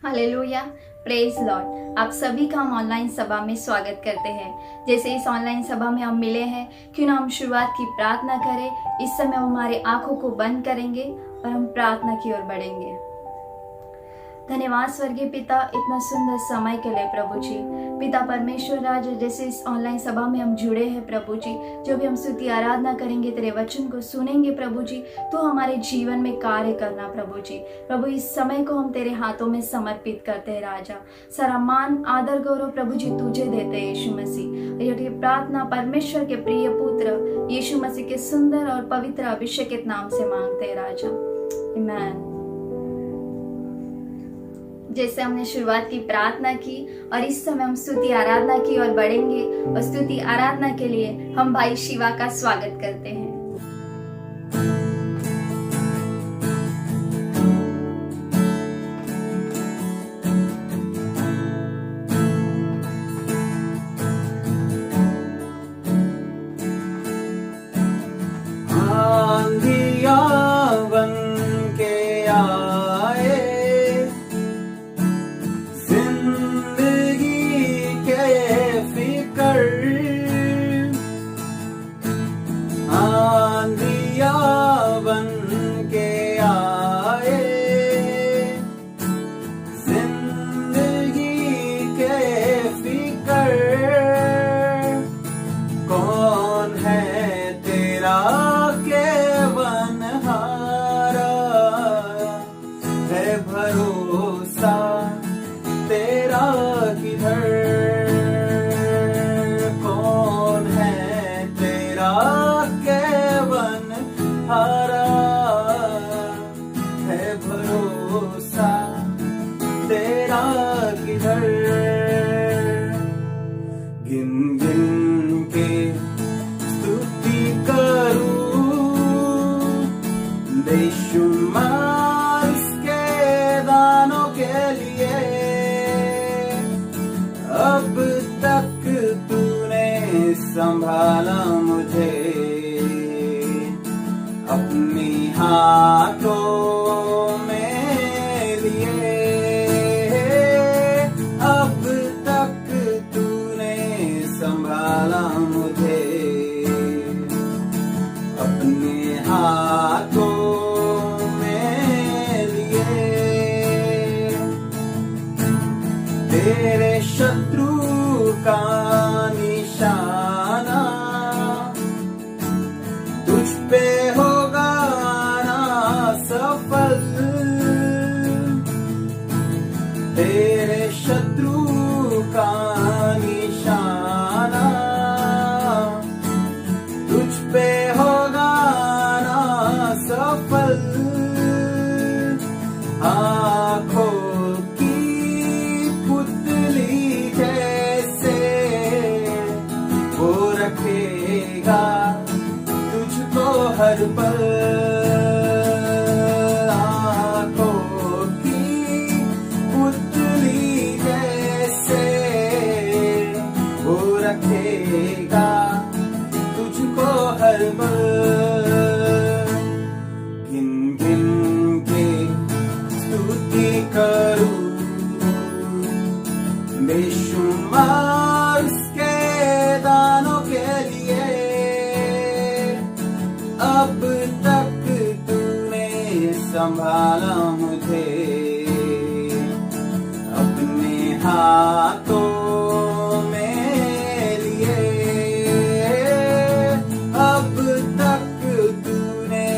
Hallelujah, praise Lord. आप सभी का हम ऑनलाइन सभा में स्वागत करते हैं। जैसे इस ऑनलाइन सभा में हम मिले हैं, क्यों ना हम शुरुआत की प्रार्थना करें। इस समय हम हमारे आंखों को बंद करेंगे और हम प्रार्थना की ओर बढ़ेंगे। धन्यवाद स्वर्गीय पिता, इतना सुंदर समय के लिए प्रभु जी। पिता परमेश्वर राजा, जैसे इस ऑनलाइन सभा में हम जुड़े हैं प्रभु जी, जो भी हम स्तुति आराधना करेंगे, तेरे वचन को सुनेंगे प्रभु जी, तो हमारे जीवन में कार्य करना प्रभु जी। प्रभु इस समय को हम तेरे हाथों में समर्पित करते हैं राजा। सारा मान आदर गौरव प्रभु जी तुझे देते हैं यीशु मसीह। ये प्रार्थना परमेश्वर के प्रिय पुत्र यीशु मसीह के सुंदर और पवित्र अभिषेकित नाम से मांगते हैं राजा, आमीन। जैसे हमने शुरुआत की प्रार्थना की और इस समय हम स्तुति आराधना की ओर बढ़ेंगे और स्तुति आराधना के लिए हम भाई शिवा का स्वागत करते हैं। संभाला मुझे अपनी हाथों में लिए, अब तक तूने संभाला मुझे अपने हाथों में लिए। तेरे शत्रु का निशाना तुझ पे होगा ना सफल, तेरे शत्रु का निशाना तुझ पे होगा ना सफल। आँखों की पुतली जैसे वो रखेगा तुझको हर पल, आँखों की पुतली जैसे वो रखेगा तुझको हर पल। गिन गिन के स्तुति करूं बेशुमार उसके दानों के लिए, अब तक तूने संभाला मुझे अपने हाथों में लिए, अब तक तूने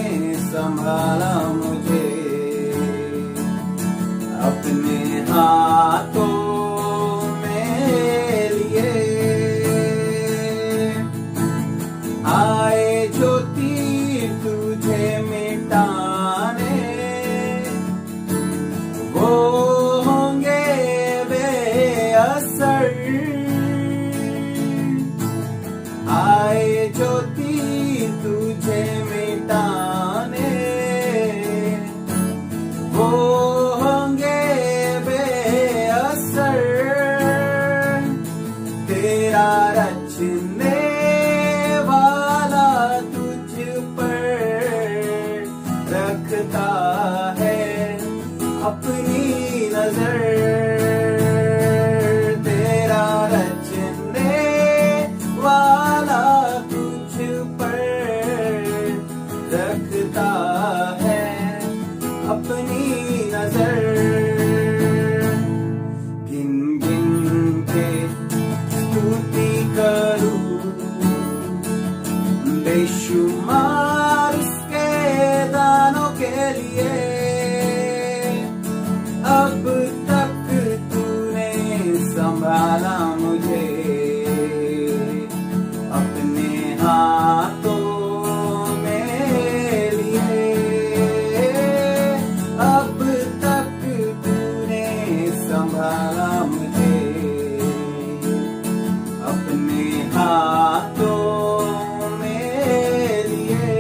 संभाला मुझे अपने हाथों में लिए। आए जो तीर तुझे मिटाने, वो होंगे बेअसर। आए जो तीर तुझे मिटाने, वो होंगे बेअसर। तेरा रचने वाला तुझ पर रखता है अपनी नजर। रखता है अपनी नजर। गिन गिन के स्तुति करूं बेशुमार उसके दानों के लिए। अब तक तूने संभाला मुझे अपने हाथों में लिए। अब तक तूने संभाला मुझे अपने हाथों में लिए।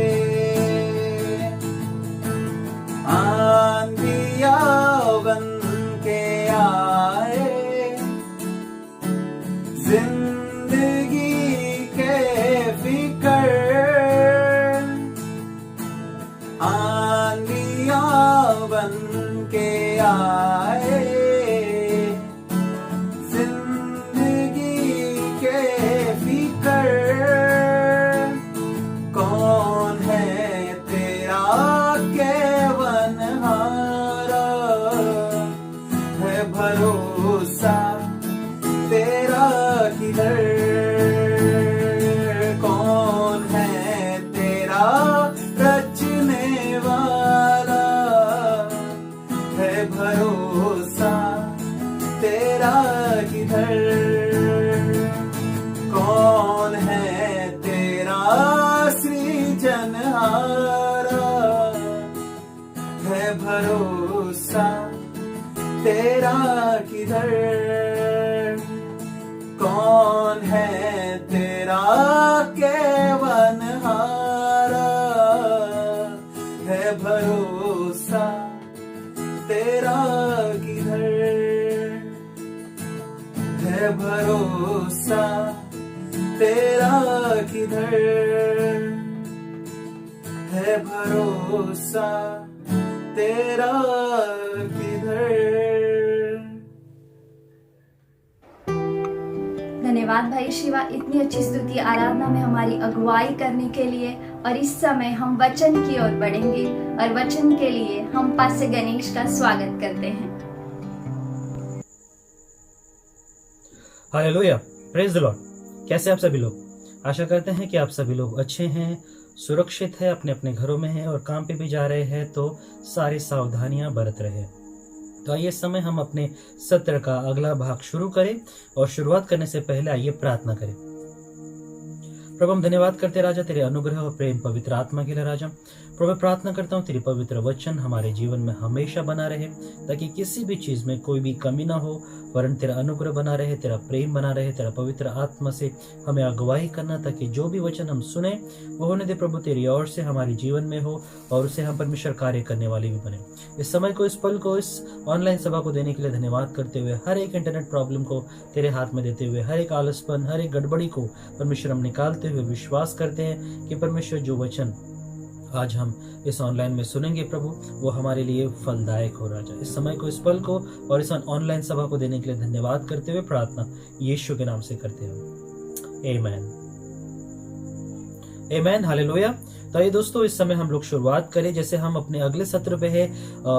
आंधिया बन के आए जिंदगी के फिकर। आंधिया बन के आए जिंदगी के फिकर। कौन है तेरा केवनहारा है भरोसा तेरा किधर। कौन है तेरा रचने वाला है भरोसा तेरा किधर। कौन है तेरा सृजनहारा है भरोसा तेरा किधर। कौन है तेरा केवनहारा है भरोसा तेरा किधर। है भरोसा तेरा किधर। है भरोसा तेरा किधर। धन्यवाद भाई शिवा, इतनी अच्छी स्तुति आराधना में हमारी अगुवाई करने के लिए। और इस समय हम वचन की ओर बढ़ेंगे और वचन के लिए हम पास्टर गणेश का स्वागत करते हैं। Hallelujah, praise the Lord. कैसे आप सभी लोग? आशा करते हैं कि आप सभी लोग अच्छे हैं, सुरक्षित है, अपने अपने घरों में हैं और काम पे भी जा रहे हैं तो सारी सावधानियां बरत रहे हैं। तो आइए इस समय हम अपने सत्र का अगला भाग शुरू करें और शुरुआत करने से पहले आइए प्रार्थना करें। प्रभु हम धन्यवाद करते राजा तेरे अनुग्रह और प्रेम पवित्र आत्मा के लिए। राजा प्रभु प्रार्थना करता हूँ तेरी पवित्र वचन हमारे जीवन में हमेशा बना रहे, ताकि किसी भी चीज में कोई भी कमी ना हो, वरन तेरा अनुग्रह बना रहे, तेरा प्रेम बना रहे, तेरा पवित्र आत्मा से हमें अगुवाई करना, ताकि जो भी वचन हम सुने वो होने दे प्रभु तेरी ओर से हमारे जीवन में हो और उसे हम परमेश्वर कार्य करने वाले भी बने। इस समय को, इस पल को, इस ऑनलाइन सभा को देने के लिए धन्यवाद करते हुए, हर एक इंटरनेट प्रॉब्लम को तेरे हाथ में देते हुए, हर एक आलसपन, हर एक गड़बड़ी को परमेश्वर हम निकालते हुए विश्वास करते हैं कि परमेश्वर जो वचन आज हम इस ऑनलाइन में सुनेंगे प्रभु वो हमारे लिए फलदायक हो। राजा इस समय को, इस पल को और इस ऑनलाइन सभा को देने के लिए धन्यवाद करते हुए प्रार्थना यीशु के नाम से करते हैं, आमीन, आमीन, हालेलुया। तो ये दोस्तों इस समय हम लोग शुरुआत करें। जैसे हम अपने अगले सत्र पे है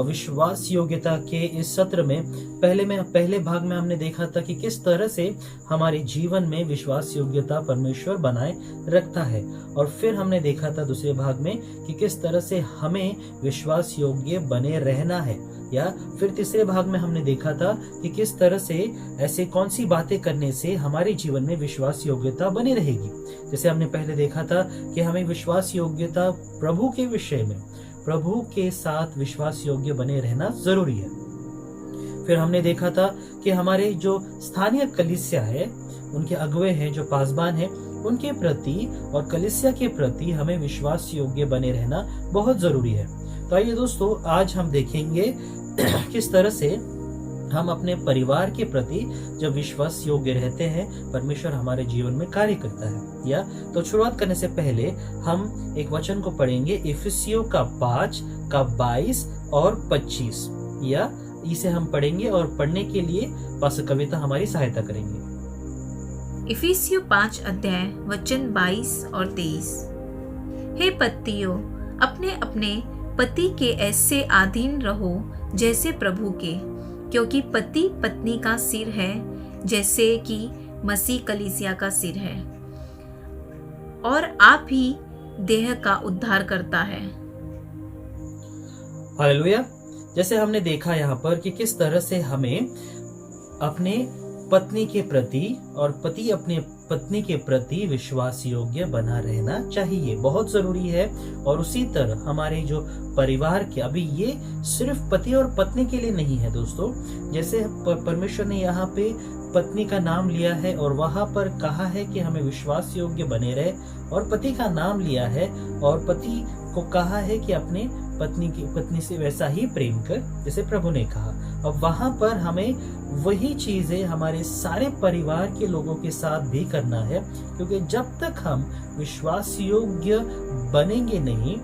विश्वास योग्यता के इस सत्र में पहले भाग में हमने देखा था कि किस तरह से हमारे जीवन में विश्वास योग्यता परमेश्वर बनाए रखता है, और फिर हमने देखा था दूसरे भाग में कि किस तरह से हमें विश्वास योग्य बने रहना है, या फिर तीसरे भाग में हमने देखा था कि किस तरह से ऐसे कौन सी बातें करने से हमारे जीवन में विश्वास योग्यता बनी रहेगी। जैसे हमने पहले देखा था कि हमें विश्वास योग्यता प्रभु के विषय में, प्रभु के साथ विश्वास योग्य बने रहना जरूरी है। फिर हमने देखा था कि हमारे जो स्थानीय कलीसिया है, उनके अगुवे हैं, जो पासबान हैं, उनके प्रति और कलीसिया के प्रति हमें विश्वास योग्य बने रहना बहुत जरूरी है। तो आइए दोस्तों आज हम देखेंगे किस तरह से हम अपने परिवार के प्रति जब विश्वास योग्य रहते हैं परमेश्वर हमारे जीवन में कार्य करता है। या तो शुरुआत करने से पहले हम एक वचन को पढ़ेंगे, इफिसियों का 5 का 22 और 25, या इसे हम पढ़ेंगे और पढ़ने के लिए पास्टर कविता हमारी सहायता करेंगे। इफिसियों 5 अध्याय वचन 22 और 23। हे पत्तियों, अपने अपने पति के ऐसे अधीन रहो जैसे प्रभु के, क्योंकि पति पत्नी का सिर है, जैसे कि मसीह कलीसिया का सिर है, और आप ही देह का उद्धार करता है। हालेलुया। जैसे हमने देखा यहाँ पर कि किस तरह से हमें अपने पत्नी के प्रति और पति अपने पत्नी के प्रति विश्वास योग्य बना रहना चाहिए, बहुत जरूरी है। और उसी तरह हमारे जो परिवार के, अभी ये सिर्फ पति और पत्नी के लिए नहीं है दोस्तों, जैसे परमेश्वर ने यहाँ पे पत्नी का नाम लिया है और वहां पर कहा है कि हमें विश्वास योग्य बने रहे, और पति का नाम लिया है और पति को कहा है कि अपने पत्नी से वैसा ही प्रेम कर जैसे प्रभु ने कहा। अब वहां पर हमें वही चीजें हमारे सारे परिवार के लोगों के साथ भी करना है, क्योंकि जब तक हम विश्वास योग्य बनेंगे नहीं,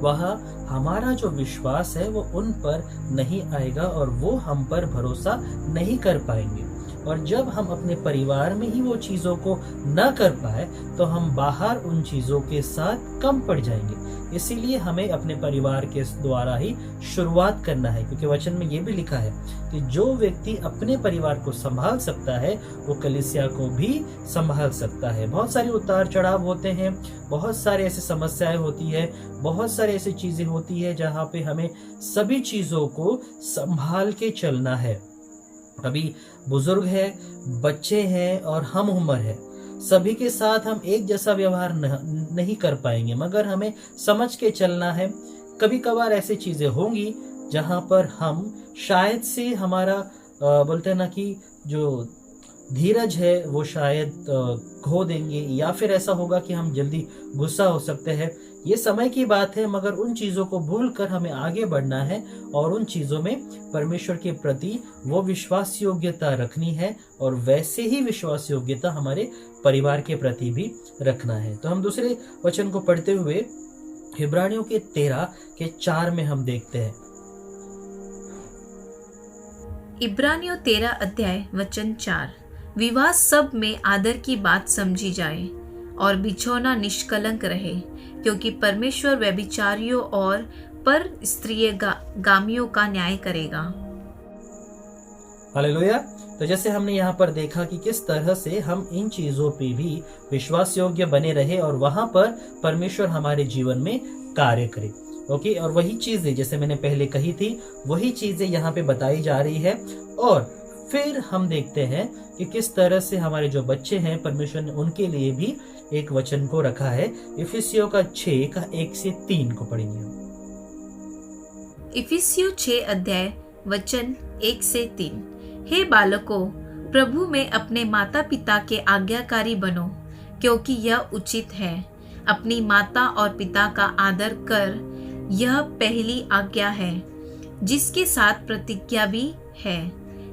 वह हमारा जो विश्वास है वो उन पर नहीं आएगा और वो हम पर भरोसा नहीं कर पाएंगे। और जब हम अपने परिवार में ही वो चीजों को न कर पाए तो हम बाहर उन चीजों के साथ कम पड़ जाएंगे। इसीलिए हमें अपने परिवार के द्वारा ही शुरुआत करना है, क्योंकि वचन में ये भी लिखा है कि जो व्यक्ति अपने परिवार को संभाल सकता है वो कलीसिया को भी संभाल सकता है। बहुत सारे उतार चढ़ाव होते हैं, बहुत सारे ऐसी समस्याएं होती है, बहुत सारी ऐसी चीजें होती है जहाँ पे हमें सभी चीजों को संभाल के चलना है। अभी बुजुर्ग है, बच्चे हैं और हम उम्र है, सभी के साथ हम एक जैसा व्यवहार नहीं कर पाएंगे, मगर हमें समझ के चलना है। कभी कभार ऐसी चीजें होंगी जहां पर हम शायद से हमारा बोलते हैं ना कि जो धीरज है वो शायद खो देंगे, या फिर ऐसा होगा कि हम जल्दी गुस्सा हो सकते हैं। ये समय की बात है, मगर उन चीजों को भूलकर हमें आगे बढ़ना है और उन चीजों में परमेश्वर के प्रति वो विश्वास योग्यता रखनी है, और वैसे ही विश्वास योग्यता हमारे परिवार के प्रति भी रखना है। तो हम दूसरे वचन को पढ़ते हुए इब्रानियों के 13:4 में हम देखते हैं। इब्रानियों 13 अध्याय वचन 4, विवाह सब में आदर की बात समझी जाए और बिछौना निष्कलंक रहे, क्योंकि परमेश्वर व्यभिचारियों और पर स्त्रीय गामियों का न्याय करेगा। हालेलुया। तो जैसे हमने यहाँ पर देखा कि किस तरह से हम इन चीजों पे भी विश्वास योग्य बने रहे और वहां पर परमेश्वर हमारे जीवन में कार्य करे। ओके, और वही चीजें जैसे मैंने पहले कही थी, वही चीजें यहाँ पे बताई जा रही है। और फिर हम देखते हैं कि किस तरह से हमारे जो बच्चे हैं, परमेश्वर ने उनके लिए भी एक वचन को रखा है। इफिसियों का 6:1-3 को पढ़ेंगे। इफिसियों 6 अध्याय वचन 1-3, हे बालकों, प्रभु में अपने माता पिता के आज्ञाकारी बनो, क्योंकि यह उचित है। अपनी माता और पिता का आदर कर, यह पहली आज्ञा है, जिसके साथ प्रतिज्ञा भी है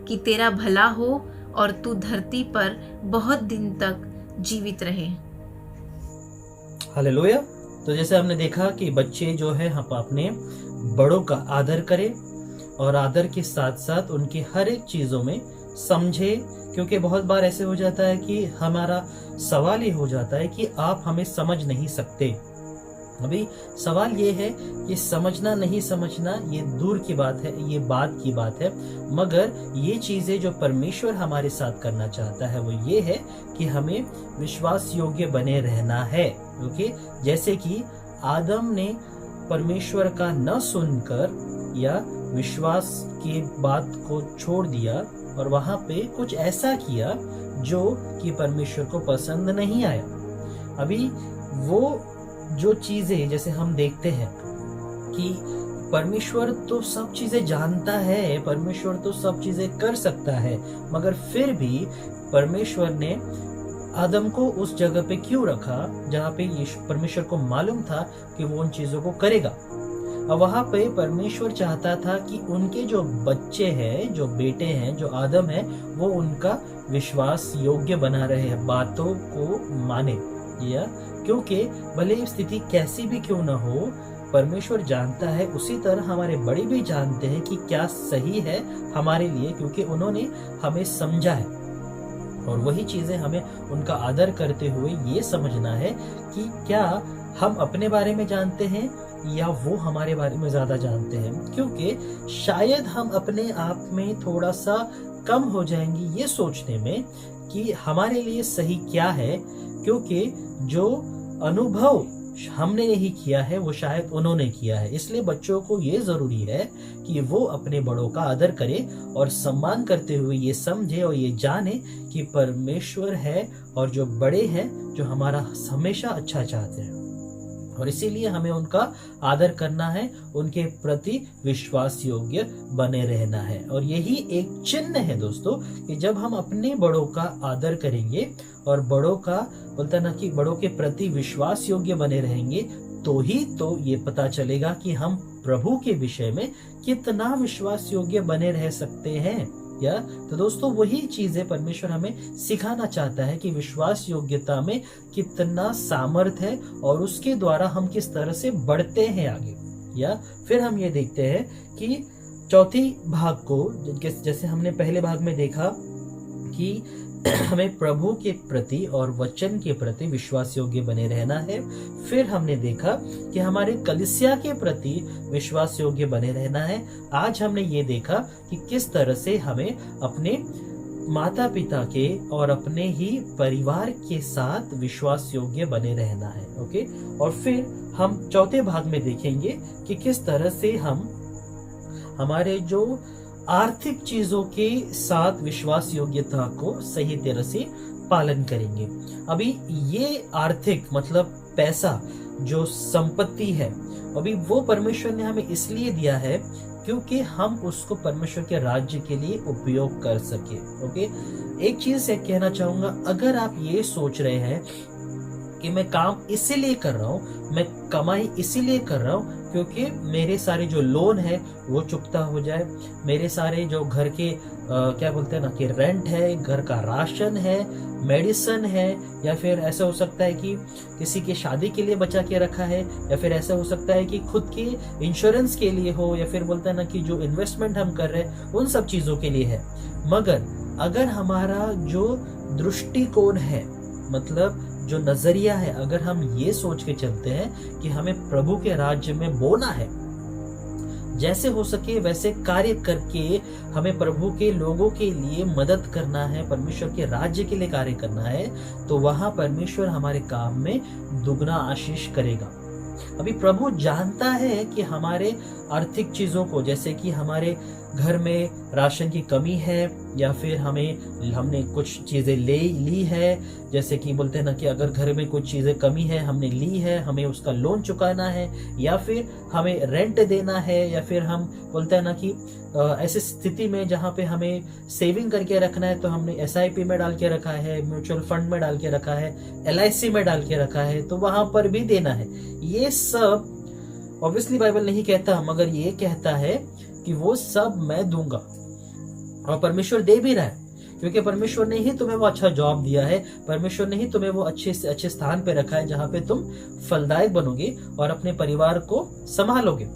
कि तेरा भला हो और तू धरती पर बहुत दिन तक जीवित रहे। हालेलुया। तो जैसे हमने देखा कि बच्चे जो है हम अपने बड़ों का आदर करें और आदर के साथ साथ उनकी हर एक चीजों में समझे, क्योंकि बहुत बार ऐसे हो जाता है कि हमारा सवाल ये हो जाता है कि आप हमें समझ नहीं सकते। अभी सवाल ये है कि समझना नहीं समझना ये दूर की बात है, ये बात की बात है, मगर ये चीजें जो परमेश्वर हमारे साथ करना चाहता है वो ये है कि हमें विश्वास योग्य बने रहना है। ओके, जैसे कि आदम ने परमेश्वर का न सुनकर या विश्वास की बात को छोड़ दिया और वहां पे कुछ ऐसा किया जो कि परमेश्वर को पसंद नहीं आया। अभी वो जो चीजें जैसे हम देखते हैं कि परमेश्वर तो सब चीजें जानता है, परमेश्वर तो सब चीजें कर सकता है, मगर फिर भी परमेश्वर ने आदम को उस जगह पे क्यों रखा जहाँ पे परमेश्वर को मालूम था कि वो उन चीजों को करेगा। अब वहां पे परमेश्वर चाहता था कि उनके जो बच्चे हैं, जो बेटे हैं, जो आदम है, वो उनका विश्वास योग्य बना रहे, बातों को माने, या क्योंकि भले स्थिति कैसी भी क्यों न हो, परमेश्वर जानता है। उसी तरह हमारे बड़े भी जानते हैं कि क्या सही है हमारे लिए, क्योंकि उन्होंने हमें समझा है। और वही चीजें हमें उनका आदर करते हुए ये समझना है कि क्या हम अपने बारे में जानते हैं या वो हमारे बारे में ज्यादा जानते हैं, क्योंकि शायद हम अपने आप में थोड़ा सा कम हो जाएंगे ये सोचने में कि हमारे लिए सही क्या है, क्योंकि जो अनुभव हमने नहीं किया है वो शायद उन्होंने किया है। इसलिए बच्चों को ये जरूरी है कि वो अपने बड़ों का आदर करे और सम्मान करते हुए ये समझे और ये जाने कि परमेश्वर है और जो बड़े हैं जो हमारा हमेशा अच्छा चाहते हैं, और इसीलिए हमें उनका आदर करना है, उनके प्रति विश्वास योग्य बने रहना है। और यही एक चिन्ह है दोस्तों कि जब हम अपने बड़ों का आदर करेंगे और बड़ों का बोलता ना कि बड़ों के प्रति विश्वास योग्य बने रहेंगे, तो ही तो ये पता चलेगा कि हम प्रभु के विषय में कितना विश्वास योग्य बने रह सकते हैं। या तो दोस्तों वही चीजें परमेश्वर हमें सिखाना चाहता है कि विश्वास योग्यता में कितना सामर्थ्य है और उसके द्वारा हम किस तरह से बढ़ते हैं आगे। या फिर हम ये देखते हैं कि चौथी भाग को, जैसे हमने पहले भाग में देखा कि हमें प्रभु के प्रति और वचन के प्रति विश्वास योग्य बने रहना है। फिर हमने देखा कि हमारे कलीसिया के प्रति विश्वास योग्य बने रहना है। आज हमने ये देखा कि किस तरह से हमें अपने माता पिता के और अपने ही परिवार के साथ विश्वास योग्य बने रहना है। ओके, और फिर हम चौथे भाग में देखेंगे कि किस तरह से हम हमारे जो आर्थिक चीजों के साथ विश्वास योग्यता को सही तरह से पालन करेंगे। अभी ये आर्थिक मतलब पैसा जो संपत्ति है, अभी वो परमेश्वर ने हमें इसलिए दिया है क्योंकि हम उसको परमेश्वर के राज्य के लिए उपयोग कर सके। ओके, एक चीज से कहना चाहूंगा, अगर आप ये सोच रहे हैं कि मैं काम इसीलिए कर रहा हूँ, मैं कमाई इसीलिए कर रहा हूँ क्योंकि मेरे सारे जो लोन है वो चुकता हो जाए, मेरे सारे जो घर के क्या बोलते हैं ना कि रेंट है, घर का राशन है, मेडिसिन है, या फिर ऐसा हो सकता है कि किसी की शादी के लिए बचा के रखा है, या फिर ऐसा हो सकता है कि खुद के इंश्योरेंस के लिए हो, या फिर बोलते हैं ना कि जो इन्वेस्टमेंट हम कर रहे हैं उन सब चीजों के लिए है। मगर अगर हमारा जो दृष्टिकोण है, मतलब जो नजरिया है, अगर हम ये सोच के चलते हैं कि हमें प्रभु के राज्य में बोना है, जैसे हो सके वैसे कार्य करके हमें प्रभु के लोगों के लिए मदद करना है, परमेश्वर के राज्य के लिए कार्य करना है, तो वहां परमेश्वर हमारे काम में दुगना आशीष करेगा। अभी प्रभु जानता है कि हमारे आर्थिक चीजों को, जैसे कि हमारे घर में राशन की कमी है, या फिर हमने कुछ चीजें ली है, जैसे कि बोलते हैं ना कि अगर घर में कुछ चीजें कमी है, हमने ली है, हमें उसका लोन चुकाना है, या फिर हमें रेंट देना है, या फिर हम बोलते हैं ना कि ऐसी स्थिति में जहाँ पे हमें सेविंग करके रखना है तो हमने SIP में डाल के रखा है, म्यूचुअल फंड में डाल के रखा है, LIC में डाल के रखा है, तो वहां पर भी देना है। ये सब ऑब्वियसली बाइबल नहीं कहता, मगर ये कहता है कि वो सब मैं दूंगा, और परमेश्वर दे भी रहा है, क्योंकि परमेश्वर ने ही तुम्हें वो अच्छा जॉब दिया है, परमेश्वर ने ही तुम्हें वो अच्छे से अच्छे स्थान पे रखा है जहाँ पे तुम फलदायक बनोगे और अपने परिवार को संभालोगे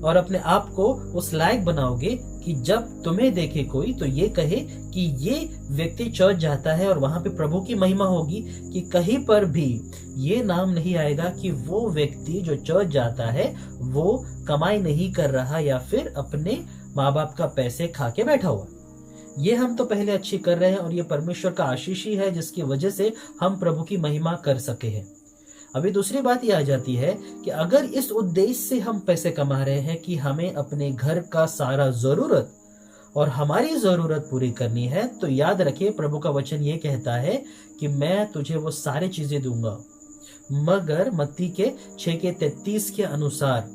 और अपने आप को उस लायक बनाओगे कि जब तुम्हें देखे कोई तो ये कहे कि ये व्यक्ति चर्च जाता है, और वहां पे प्रभु की महिमा होगी कि कहीं पर भी ये नाम नहीं आएगा कि वो व्यक्ति जो चर्च जाता है वो कमाई नहीं कर रहा या फिर अपने माँ बाप का पैसे खा के बैठा हुआ। ये हम तो पहले अच्छी कर रहे हैं, और ये परमेश्वर का आशीष ही है जिसकी वजह से हम प्रभु की महिमा कर सके हैं। अभी दूसरी बात ये आ जाती है कि अगर इस उद्देश्य से हम पैसे कमा रहे हैं कि हमें अपने घर का सारा जरूरत और हमारी जरूरत पूरी करनी है, तो याद रखिए प्रभु का वचन ये कहता है कि मैं तुझे वो सारी चीजें दूंगा, मगर मत्ती के 6:33 के अनुसार।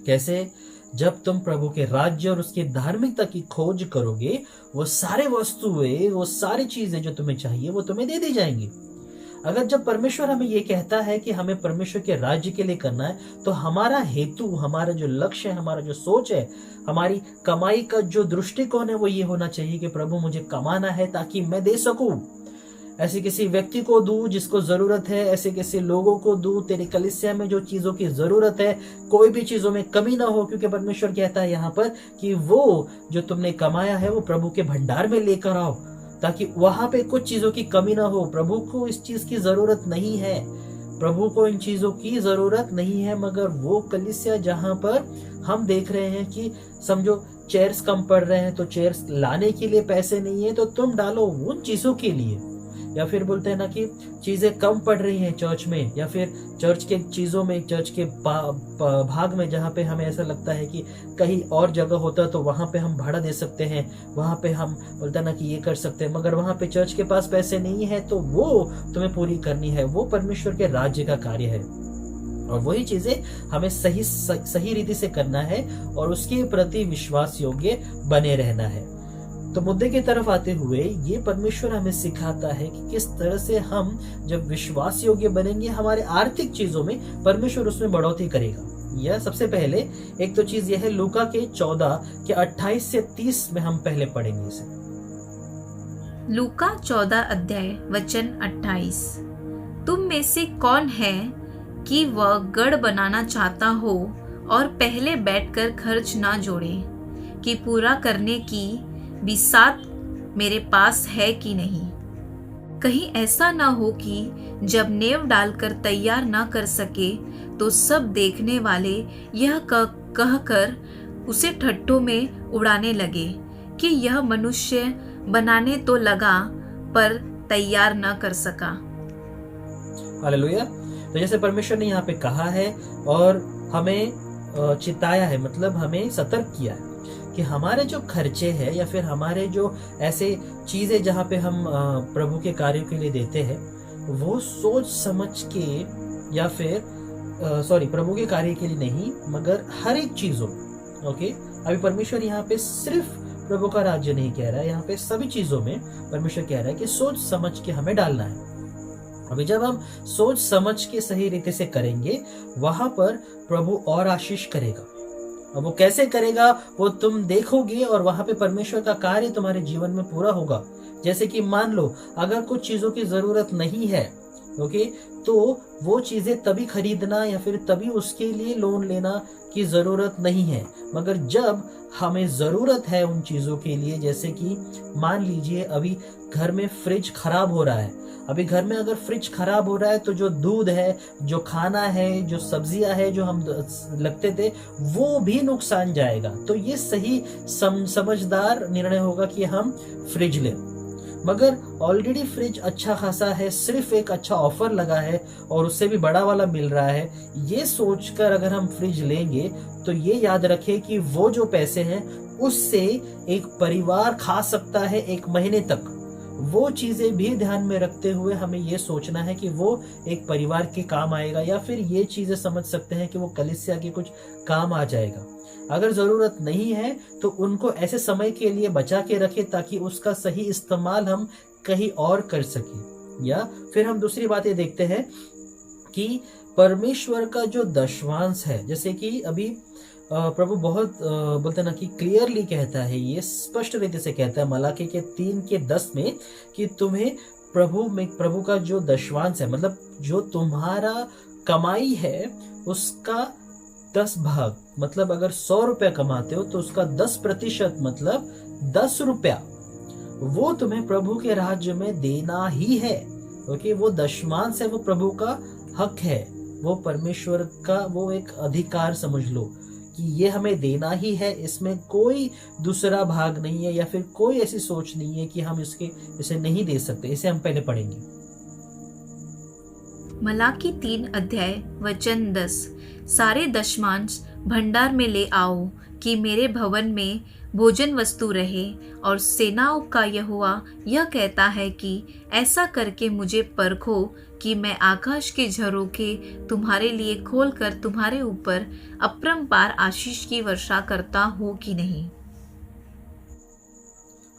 कैसे? जब तुम प्रभु के राज्य और उसके धार्मिकता की खोज करोगे, वो सारे वस्तुएं, वो सारी चीजें जो तुम्हें चाहिए वो तुम्हें दे दी जाएंगी। अगर जब परमेश्वर हमें ये कहता है कि हमें परमेश्वर के राज्य के लिए करना है, तो हमारा हेतु, हमारा जो लक्ष्य है, हमारा जो सोच है, हमारी कमाई का जो दृष्टिकोण है वो ये होना चाहिए कि प्रभु मुझे कमाना है ताकि मैं दे सकूं, ऐसे किसी व्यक्ति को दूं जिसको जरूरत है, ऐसे किसी लोगों को दूं, तेरे कलीसिया में जो चीजों की जरूरत है कोई भी चीजों में कमी ना हो, क्योंकि परमेश्वर कहता है यहाँ पर कि वो जो तुमने कमाया है वो प्रभु के भंडार में लेकर आओ, ताकि वहां पे कुछ चीजों की कमी ना हो। प्रभु को इस चीज की जरूरत नहीं है, प्रभु को इन चीजों की जरूरत नहीं है, मगर वो कलीसिया जहां पर हम देख रहे हैं कि समझो चेयर्स कम पड़ रहे हैं, तो चेयर्स लाने के लिए पैसे नहीं है, तो तुम डालो उन चीजों के लिए। या फिर बोलते हैं ना कि चीजें कम पड़ रही हैं चर्च में, या फिर चर्च के चीजों में, चर्च के भाग में जहाँ पे हमें ऐसा लगता है कि कहीं और जगह होता तो वहां पे हम भाड़ा दे सकते हैं, वहां पे हम बोलते हैं ना कि ये कर सकते हैं, मगर वहां पे चर्च के पास पैसे नहीं है, तो वो तुम्हें पूरी करनी है। वो परमेश्वर के राज्य का कार्य है और वही चीजें हमें सही रीति से करना है और उसके प्रति विश्वास योग्य बने रहना है। तो मुद्दे की तरफ आते हुए ये परमेश्वर हमें सिखाता है कि किस तरह से हम जब विश्वास योग्य बनेंगे, हमारे आर्थिक चीजों में परमेश्वर उसमें बढ़ोतरी करेगा। यह सबसे पहले एक तो चीज यह है, लूका के 14 के 28 से 30 में हम पहले पढ़ेंगे इसे। लूका 14 अध्याय वचन 28। तुम में से कौन है कि वह गढ़ बनाना चाहता हो और पहले बैठकर खर्च ना जोड़े कि पूरा करने की बिसात मेरे पास है कि नहीं। कहीं ऐसा ना हो कि जब नेव डालकर तैयार ना कर सके तो सब देखने वाले यह कहकर उसे ठट्ठों में उड़ाने लगे कि यह मनुष्य बनाने तो लगा पर तैयार ना कर सका। हालेलुया। तो जैसे परमेश्वर ने यहाँ पे कहा है और हमें चिताया है, मतलब हमें सतर्क किया है कि हमारे जो खर्चे हैं या फिर हमारे जो ऐसे चीजें जहाँ पे हम प्रभु के कार्यों के लिए देते हैं, वो सोच समझ के या फिर प्रभु के कार्य के लिए नहीं, मगर हर एक चीजों, ओके। अभी परमेश्वर यहाँ पे सिर्फ प्रभु का राज्य नहीं कह रहा है, यहाँ पे सभी चीजों में परमेश्वर कह रहा है कि सोच समझ के हमें डालना है। अभी जब हम सोच समझ के सही रीति से करेंगे, वहां पर प्रभु और आशीष करेगा। अब वो कैसे करेगा वो तुम देखोगे और वहां पे परमेश्वर का कार्य तुम्हारे जीवन में पूरा होगा। जैसे कि मान लो अगर कुछ चीजों की जरूरत नहीं है, ओके, तो वो चीजें तभी खरीदना या फिर तभी उसके लिए लोन लेना की जरूरत नहीं है, मगर जब हमें जरूरत है उन चीजों के लिए, जैसे कि मान लीजिए अभी घर में फ्रिज खराब हो रहा है, अभी घर में अगर फ्रिज खराब हो रहा है तो जो दूध है, जो खाना है, जो सब्जियां है जो हम लगते थे, वो भी नुकसान जाएगा। तो ये सही समझदार निर्णय होगा कि हम फ्रिज लें, मगर ऑलरेडी फ्रिज अच्छा खासा है, सिर्फ एक अच्छा ऑफर लगा है और उससे भी बड़ा वाला मिल रहा है, ये सोचकर अगर हम फ्रिज लेंगे तो ये याद रखें कि वो जो पैसे हैं उससे एक परिवार खा सकता है 1 महीने तक। वो चीजें भी ध्यान में रखते हुए हमें ये सोचना है कि वो एक परिवार के काम आएगा, या फिर ये चीजें समझ सकते हैं कि वो कलीसिया के कुछ काम आ जाएगा। अगर जरूरत नहीं है तो उनको ऐसे समय के लिए बचा के रखें ताकि उसका सही इस्तेमाल हम कहीं और कर सकें। या फिर हम दूसरी बात ये देखते हैं कि परमेश्वर का जो दशवांश है, जैसे कि अभी प्रभु बहुत बोलते ना कि क्लियरली कहता है, ये स्पष्ट रीति से कहता है मलाकी के 3:10 में कि तुम्हें प्रभु का जो दशवांश है, मतलब जो तुम्हारा कमाई है उसका 10 भाग, मतलब अगर 100 रुपया कमाते हो तो उसका 10% मतलब 10 रुपया वो तुम्हें प्रभु के राज्य में देना ही है। ओके, वो दशमांश है, वो प्रभु का हक है, वो परमेश्वर का वो एक अधिकार समझ लो कि ये हमें देना ही है। इसमें कोई दूसरा भाग नहीं है या फिर कोई ऐसी सोच नहीं है कि हम इसे नहीं दे सकते। इसे हम पहले पढ़ेंगे। मलाकी 3 अध्याय वचन 10। सारे दशमांश भंडार में ले आओ कि मेरे भवन में भोजन वस्तु रहे, और सेनाओं का यहोवा यह कहता है कि ऐसा करके मुझे परखो कि मैं आकाश के झरोखे तुम्हारे लिए खोलकर तुम्हारे ऊपर अपरंपार आशीष की वर्षा करता हूँ कि नहीं।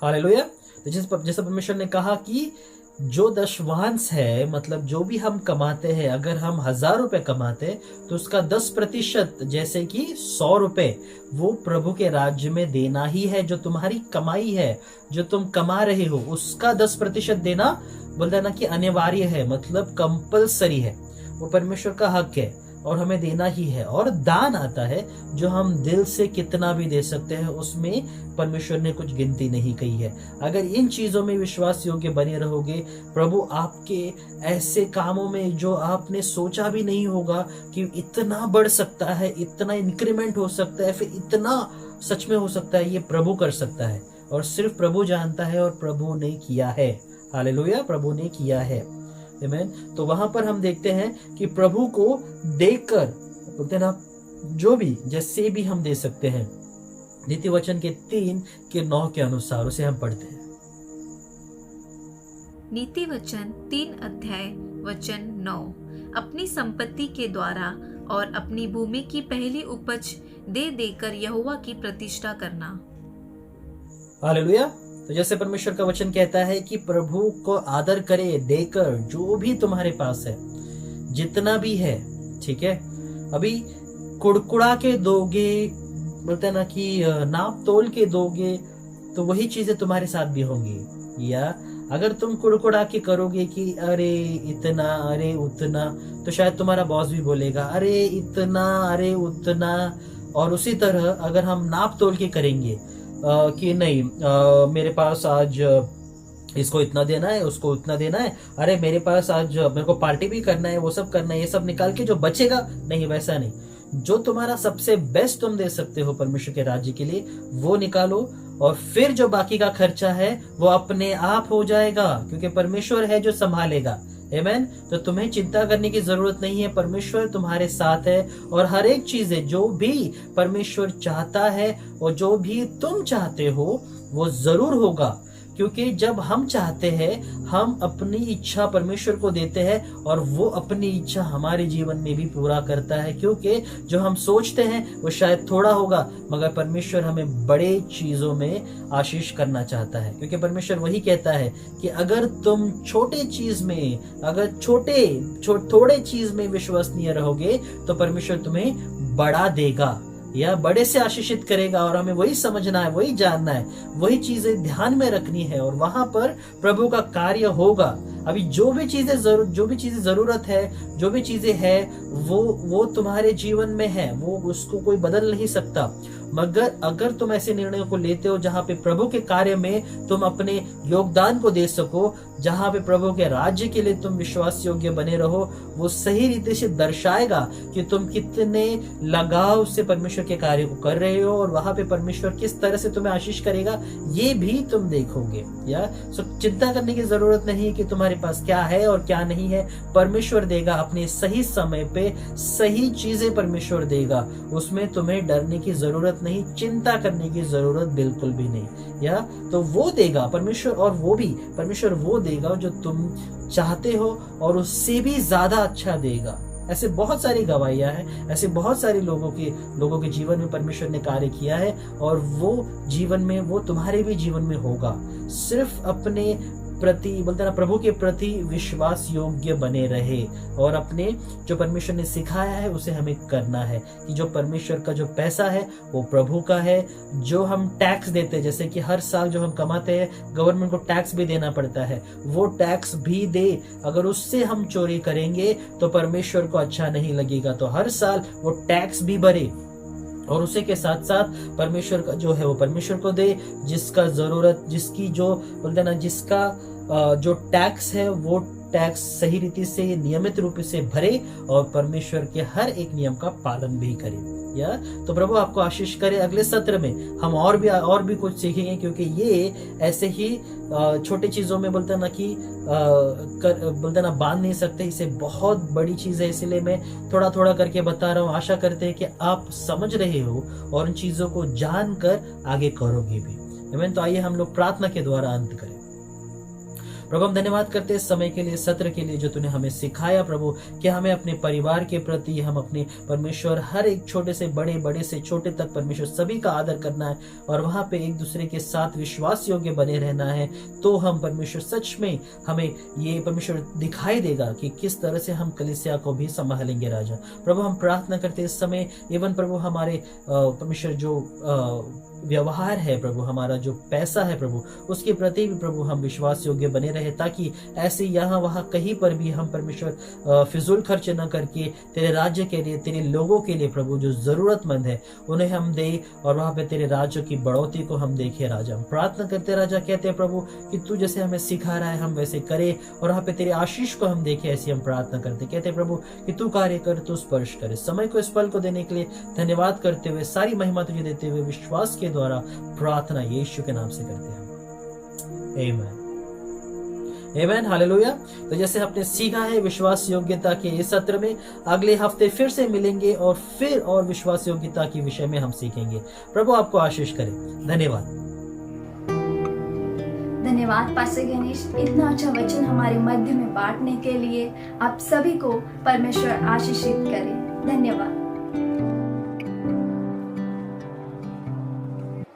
हालेलुया। जैसा परमेश्वर ने कहा कि जो दशवांश है, मतलब जो भी हम कमाते हैं, अगर हम 1000 रुपए कमाते हैं तो उसका 10% जैसे कि 100 रुपए वो प्रभु के राज्य में देना ही है। जो तुम्हारी कमाई है, जो तुम कमा रहे हो, उसका 10% देना बोलता ना कि अनिवार्य है, मतलब कंपलसरी है, वो परमेश्वर का हक है। और हमें देना ही है। और दान आता है जो हम दिल से कितना भी दे सकते हैं, उसमें परमेश्वर ने कुछ गिनती नहीं कही है। अगर इन चीजों में विश्वास योग्य बने रहोगे, प्रभु आपके ऐसे कामों में जो आपने सोचा भी नहीं होगा कि इतना बढ़ सकता है, इतना इंक्रीमेंट हो सकता है, फिर इतना सच में हो सकता है, ये प्रभु कर सकता है और सिर्फ प्रभु जानता है और प्रभु ने किया है। हालेलुया, प्रभु ने किया है। आमीन। तो वहां पर हम देखते हैं कि प्रभु को देखकर बोलते हैं ना, जो भी जैसे भी हम दे सकते हैं, नीति वचन के 3:9 के अनुसार उसे हम पढ़ते हैं। नीति वचन 3 अध्याय वचन 9, अपनी संपत्ति के द्वारा और अपनी भूमि की पहली उपज दे देकर यहोवा की प्रतिष्ठा करना। हालेलुया। तो जैसे परमेश्वर का वचन कहता है कि प्रभु को आदर करे देकर, जो भी तुम्हारे पास है, जितना भी है, ठीक है। अभी कुड़कुड़ा के दोगे, बोलते हैं ना कि नाप तोल के दोगे, तो वही चीजें तुम्हारे साथ भी होंगी। या अगर तुम कुड़कुड़ा के करोगे कि अरे इतना, अरे उतना, तो शायद तुम्हारा बॉस भी बोलेगा अरे इतना, अरे उतना। और उसी तरह अगर हम नाप तोल के करेंगे कि नहीं, मेरे पास आज इसको इतना देना है, उसको उतना देना है, अरे मेरे पास आज मेरे को पार्टी भी करना है, वो सब करना है, ये सब निकाल के जो बचेगा, नहीं, वैसा नहीं। जो तुम्हारा सबसे बेस्ट तुम दे सकते हो परमेश्वर के राज्य के लिए, वो निकालो, और फिर जो बाकी का खर्चा है वो अपने आप हो जाएगा, क्योंकि परमेश्वर है जो संभालेगा। आमीन। तो तुम्हें चिंता करने की जरूरत नहीं है, परमेश्वर तुम्हारे साथ है। और हर एक चीजें जो भी परमेश्वर चाहता है और जो भी तुम चाहते हो वो जरूर होगा, क्योंकि जब हम चाहते हैं, हम अपनी इच्छा परमेश्वर को देते हैं और वो अपनी इच्छा हमारे जीवन में भी पूरा करता है। क्योंकि जो हम सोचते हैं वो शायद थोड़ा होगा, मगर परमेश्वर हमें बड़े चीजों में आशीष करना चाहता है। क्योंकि परमेश्वर वही कहता है कि अगर तुम छोटे चीज में, अगर थोड़े चीज में विश्वसनीय रहोगे, तो परमेश्वर तुम्हें बड़ा देगा या बड़े से आशीषित करेगा। और हमें वही समझना है, वही जानना है, वही चीजें ध्यान में रखनी है, और वहां पर प्रभु का कार्य होगा। अभी जो भी चीजें जरूरत है, जो भी चीजें है, वो तुम्हारे जीवन में है, वो उसको कोई बदल नहीं सकता। मगर अगर तुम ऐसे निर्णयों को लेते हो जहां पे प्रभु के कार्य में तुम अपने योगदान को दे सको, जहां पे प्रभु के राज्य के लिए तुम विश्वास योग्य बने रहो, वो सही रीति से दर्शाएगा कि तुम कितने लगाव से परमेश्वर के कार्य को कर रहे हो, और वहां पे परमेश्वर किस तरह से तुम्हें आशीष करेगा ये भी तुम देखोगे। या चिंता करने की जरूरत नहीं कि तुम्हारे पास क्या है और क्या नहीं है, परमेश्वर देगा अपने सही समय पे, सही चीजें परमेश्वर देगा, उसमें तुम्हें डरने की जरूरत नहीं, चिंता करने की जरूरत बिल्कुल भी नहीं। या तो वो देगा परमेश्वर, और वो भी परमेश्वर वो देगा जो तुम चाहते हो, और उससे भी ज्यादा अच्छा देगा। ऐसे बहुत सारी गवाहियां हैं, ऐसे बहुत सारे लोगों के जीवन में परमेश्वर ने कार्य किया है, और वो जीवन में, वो तुम्हारे भी जीवन में होगा। सिर्फ अपने प्रति, बोलते ना, प्रभु के प्रति विश्वास योग्य बने रहे, और अपने जो परमेश्वर ने सिखाया है उसे हमें करना है। कि जो परमेश्वर का जो पैसा है वो प्रभु का है। जो हम टैक्स देते हैं, जैसे कि हर साल जो हम कमाते हैं, गवर्नमेंट को टैक्स भी देना पड़ता है, वो टैक्स भी दे। अगर उससे हम चोरी करेंगे तो परमेश्वर को अच्छा नहीं लगेगा, तो हर साल वो टैक्स भी भरे, और उसी के साथ साथ परमेश्वर का जो है वो परमेश्वर को दे। जिसका जरूरत, जिसकी जो बोलते ना, जिसका जो टैक्स है वो टैक्स सही रीति से, नियमित रूप से भरे, और परमेश्वर के हर एक नियम का पालन भी करे। या तो प्रभु आपको आशीष करे। अगले सत्र में हम और भी कुछ सीखेंगे, क्योंकि ये ऐसे ही छोटी चीजों में बोलते ना कि बोलते ना बांध नहीं सकते, इसे बहुत बड़ी चीज है, इसलिए मैं थोड़ा थोड़ा करके बता रहा हूँ। आशा करते हैं कि आप समझ रहे हो और उन चीजों को जानकर आगे करोगे भी। आमीन। तो आइए हम लोग प्रार्थना के द्वारा अंत करें। प्रभु हम धन्यवाद करते हैं इस समय के लिए, सत्र के लिए जो तूने हमें सिखाया प्रभु, कि हमें अपने परिवार के प्रति, हम अपने परमेश्वर हर एक छोटे से बड़े, बड़े से छोटे तक परमेश्वर सभी का आदर करना है, और वहां पे एक दूसरे के साथ विश्वास योग्य बने रहना है। तो हम परमेश्वर सच में, हमें ये परमेश्वर दिखाई देगा कि किस तरह से हम कलीसिया को भी संभालेंगे। राजा प्रभु हम प्रार्थना करते इस समय, एवं प्रभु हमारे परमेश्वर जो व्यवहार है प्रभु, हमारा जो पैसा है प्रभु, उसके प्रति भी प्रभु हम विश्वास योग्य बने रहे, ताकि ऐसे यहाँ वहाँ कहीं पर भी हम परमेश्वर फिजूल खर्च न करके तेरे राज्य के लिए, तेरे लोगों के लिए प्रभु जो जरूरतमंद है उन्हें हम दे, और वहाँ पे तेरे राज्य की बढ़ोतरी को हम देखें राजा। हम प्रार्थना करते राजा, कहते हैं प्रभु कि तू जैसे हमें सिखा रहा है हम वैसे करें, और वहाँ पे तेरे आशीष को हम देखें, ऐसी हम प्रार्थना करते। कहते हैं प्रभु कि तू कार्य कर, तू स्पर्श करे। समय को इस पल को देने के लिए धन्यवाद करते हुए, सारी महिमा तुझे देते हुए विश्वास के द्वारा प्रार्थना यीशु के नाम से करते हैं, आमीन आमीन, हालेलुया। तो जैसे आपने सीखा है विश्वास योग्यता के इस सत्र में, अगले हफ्ते फिर से मिलेंगे और फिर और विश्वास योग्यता के विषय में हम सीखेंगे। प्रभु आपको आशीष करे। धन्यवाद। धन्यवाद पास्टर गणेश, इतना अच्छा वचन हमारे मध्य में बांटने के लिए। आप सभी को परमेश्वर आशीषित करे। धन्यवाद।